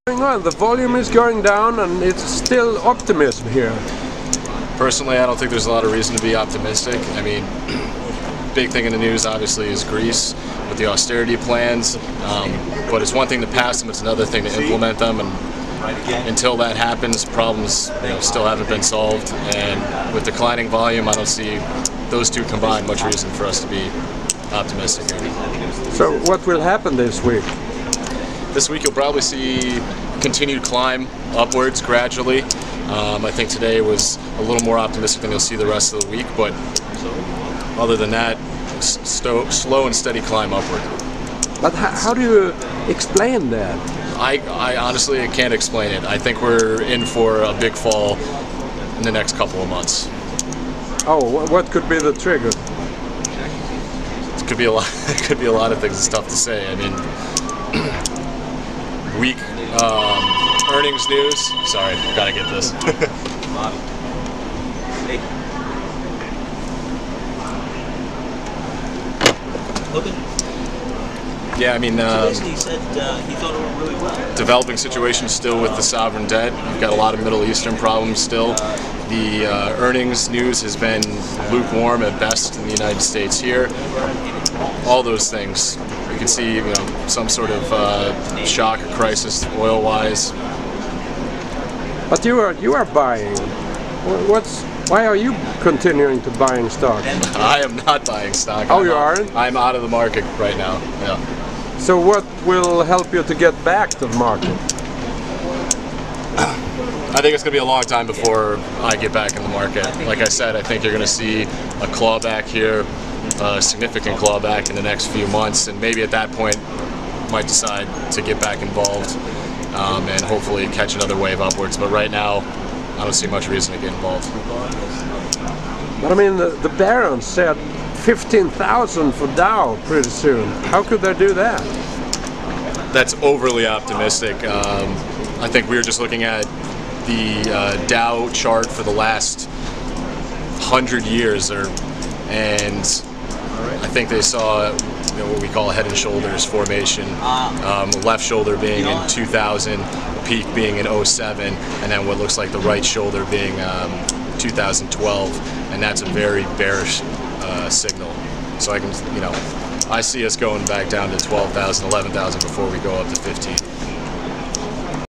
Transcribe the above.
Going on? The volume is going down and it's still optimism here. Personally, I don't think there's a lot of reason to be optimistic. I mean, big thing in the news obviously is Greece with the austerity plans, but it's one thing to pass them, it's another thing to implement them, and until that happens, problems still haven't been solved, and with declining volume, I don't see those two combined much reason for us to be optimistic here. So what will happen this week? This week you'll probably see continued climb upwards gradually. I think today was a little more optimistic than you'll see the rest of the week, but other than that, slow and steady climb upward. But how do you explain that? I honestly can't explain it. I think we're in for a big fall in the next couple of months. Oh, what could be the trigger? It could be a lot. It could be a lot of things. It's tough to say. I mean, weak earnings news. Sorry, gotta get this. Yeah, I mean, he said he thought it went really well. Developing situation still with the sovereign debt. We've got a lot of Middle Eastern problems still. The earnings news has been lukewarm at best in the United States here. All those things. You can see, some sort of shock or crisis oil-wise. But you are buying. Why are you continuing to buying stock? I am not buying stock. Oh, you aren't? I'm out of the market right now. Yeah. So what will help you to get back to the market? I think it's going to be a long time before I get back in the market. Like I said, I think you're going to see a clawback here, a significant clawback in the next few months, and maybe at that point might decide to get back involved and hopefully catch another wave upwards. But right now, I don't see much reason to get involved. But I mean, the Barons said 15,000 for Dow pretty soon. How could they do that? That's overly optimistic. I think we were just looking at the Dow chart for the last 100 years, and I think they saw what we call a head and shoulders formation. Left shoulder being in 2000, peak being in 07, and then what looks like the right shoulder being 2012, and that's a very bearish signal. So I see us going back down to 12,000, 11,000 before we go up to 15.